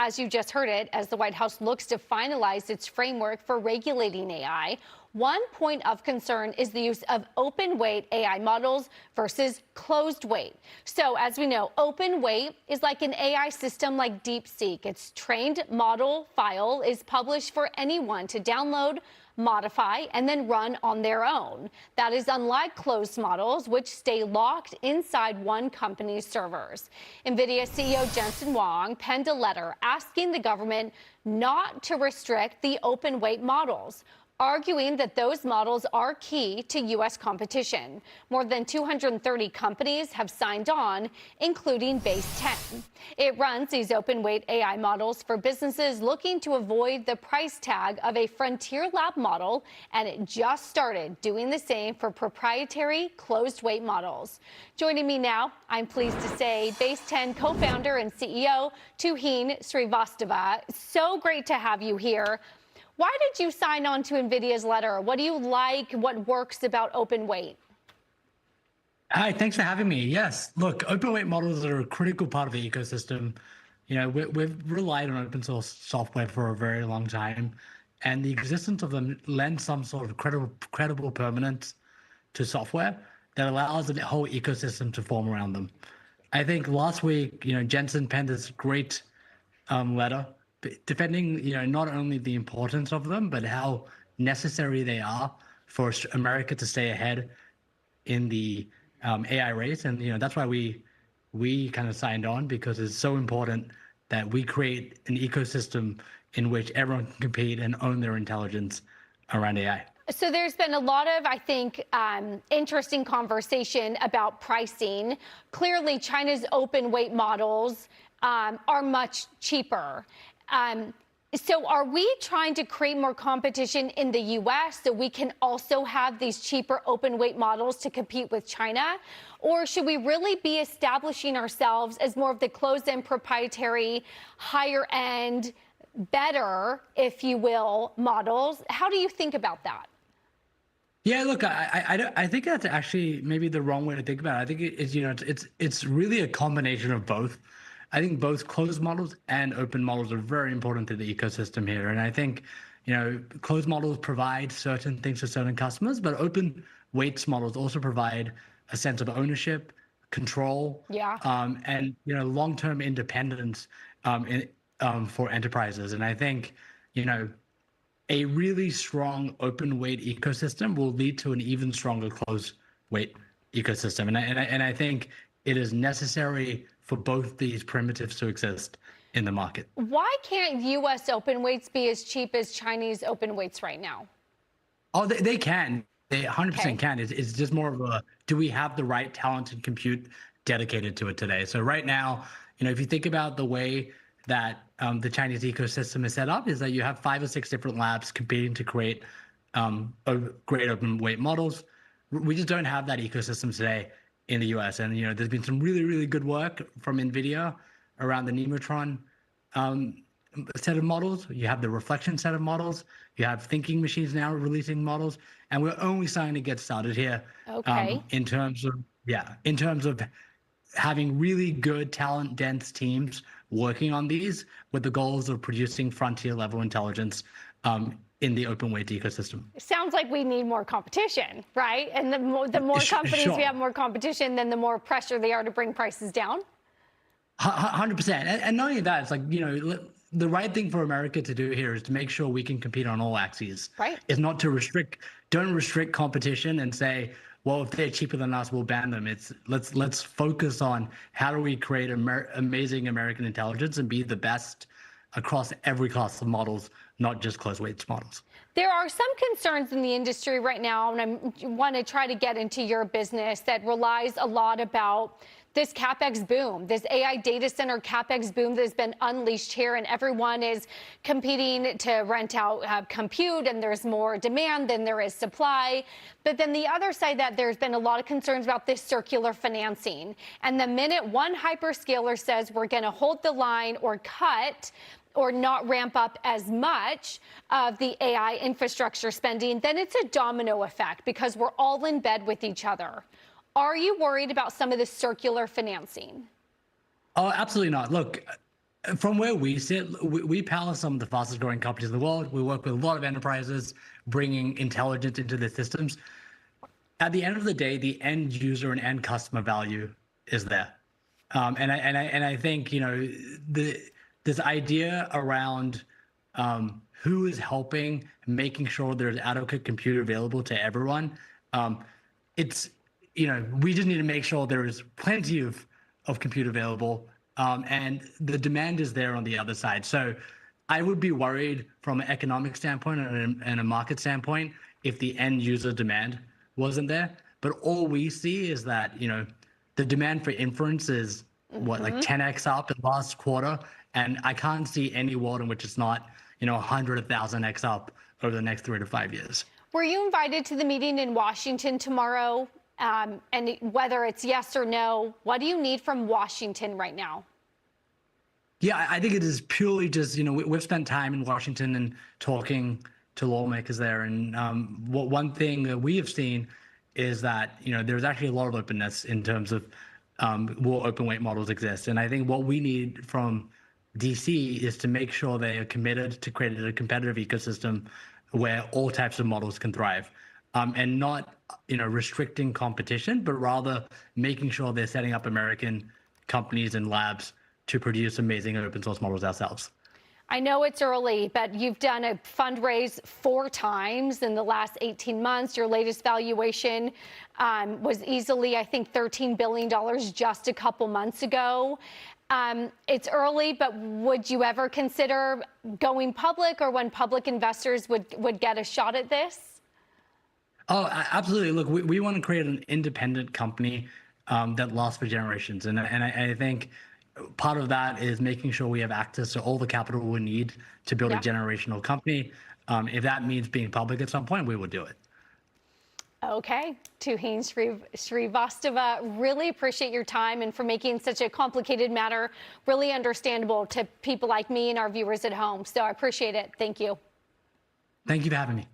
as you just heard it, as the White House looks to finalize its framework for regulating AI. One point of concern is the use of open weight AI models versus closed weight. So as we know, open weight is like an AI system like DeepSeek. Its trained model file is published for anyone to download, modify, and then run on their own. That is unlike closed models, which stay locked inside one company's servers. NVIDIA CEO Jensen Huang penned a letter asking the government not to restrict the open weight models, arguing that those models are key to U.S. competition. More than 230 companies have signed on, including Baseten. It runs these open-weight AI models for businesses looking to avoid the price tag of a frontier lab model, and it just started doing the same for proprietary closed-weight models. Joining me now, I'm pleased to say, Baseten co-founder and CEO Tuhin Srivastava. So great to have you here. Why did you sign on to NVIDIA's letter? What do you like? What works about open weight? Hi, thanks for having me. Yes, look, open weight models are a critical part of the ecosystem. You know, we've relied on open source software for a very long time, and the existence of them lends some sort of credible permanence to software that allows the whole ecosystem to form around them. I think last week, Jensen penned this great letter defending, not only the importance of them, but how necessary they are for America to stay ahead in the AI race. And, that's why we kind of signed on, because it's so important that we create an ecosystem in which everyone can compete and own their intelligence around AI. So there's been a lot of, I think, interesting conversation about pricing. Clearly, China's open weight models are much cheaper. So are we trying to create more competition in the U.S. so we can also have these cheaper open weight models to compete with China? Or should we really be establishing ourselves as more of the closed-end proprietary, higher-end, better, if you will, models? How do you think about that? Yeah, look, I think that's actually maybe the wrong way to think about it. I think it's really a combination of both. I think both closed models and open models are very important to the ecosystem here. And I think, closed models provide certain things to certain customers, but open weights models also provide a sense of ownership, control, and, long-term independence for enterprises. And I think, a really strong open weight ecosystem will lead to an even stronger closed weight ecosystem. And I think it is necessary for both these primitives to exist in the market. Why can't U.S. open weights be as cheap as Chinese open weights right now? Oh, they can. They 100% can. It's just more of a, do we have the right talent and compute dedicated to it today? So right now, if you think about the way that the Chinese ecosystem is set up, is that you have 5 or 6 different labs competing to create great open weight models. We just don't have that ecosystem today in the US. And, there's been some really, really good work from NVIDIA around the Nemotron set of models. You have the reflection set of models. You have thinking machines now releasing models. And we're only starting to get started here in terms of having really good talent dense teams working on these with the goals of producing frontier level intelligence in the open weight ecosystem. It sounds like we need more competition, right? And the more companies we have more competition, then the more pressure they are to bring prices down. 100%. And not only that, it's like, the right thing for America to do here is to make sure we can compete on all axes. Right. It's not to don't restrict competition and say, well, if they're cheaper than us, we'll ban them. It's let's focus on how do we create amazing American intelligence and be the best across every class of models, not just closed weights models. There are some concerns in the industry right now, and I want to try to get into your business that relies a lot about this CapEx boom, this AI data center CapEx boom that has been unleashed here, and everyone is competing to rent out compute, and there's more demand than there is supply. But then the other side, that there's been a lot of concerns about this circular financing. And the minute one hyperscaler says we're going to hold the line or cut or not ramp up as much of the AI infrastructure spending, then it's a domino effect because we're all in bed with each other. Are you worried about some of the circular financing? Oh, absolutely not. Look, From where we sit, we power some of the fastest growing companies in the world. We work with a lot of enterprises bringing intelligence into their systems. At the end of the day, the end user and end customer value is there. And I think, this idea around who is helping making sure there's adequate compute available to everyone. It's, we just need to make sure there is plenty of compute available, and the demand is there on the other side. So I would be worried from an economic standpoint and a market standpoint if the end user demand wasn't there. But all we see is that, the demand for inference is like 10x up in last quarter. And I can't see any world in which it's not, 100, 1,000x up over the next 3 to 5 years. Were you invited to the meeting in Washington tomorrow? And whether it's yes or no, what do you need from Washington right now? Yeah, I think it is purely just, we've spent time in Washington and talking to lawmakers there. And one thing that we have seen is that, there's actually a lot of openness in terms of will open weight models exist. And I think what we need from DC is to make sure they are committed to creating a competitive ecosystem where all types of models can thrive, and not, restricting competition, but rather making sure they're setting up American companies and labs to produce amazing open source models ourselves. I know it's early, but you've done a fundraise 4 times in the last 18 months. Your latest valuation was easily, I think, $13 billion just a couple months ago. It's early, but would you ever consider going public, or when public investors would get a shot at this? Oh, absolutely. Look, we want to create an independent company that lasts for generations. And I think part of that is making sure we have access to all the capital we need to build a generational company. If that means being public at some point, we will do it. Okay. Tuhin Srivastava, really appreciate your time and for making such a complicated matter really understandable to people like me and our viewers at home. So I appreciate it. Thank you. Thank you for having me.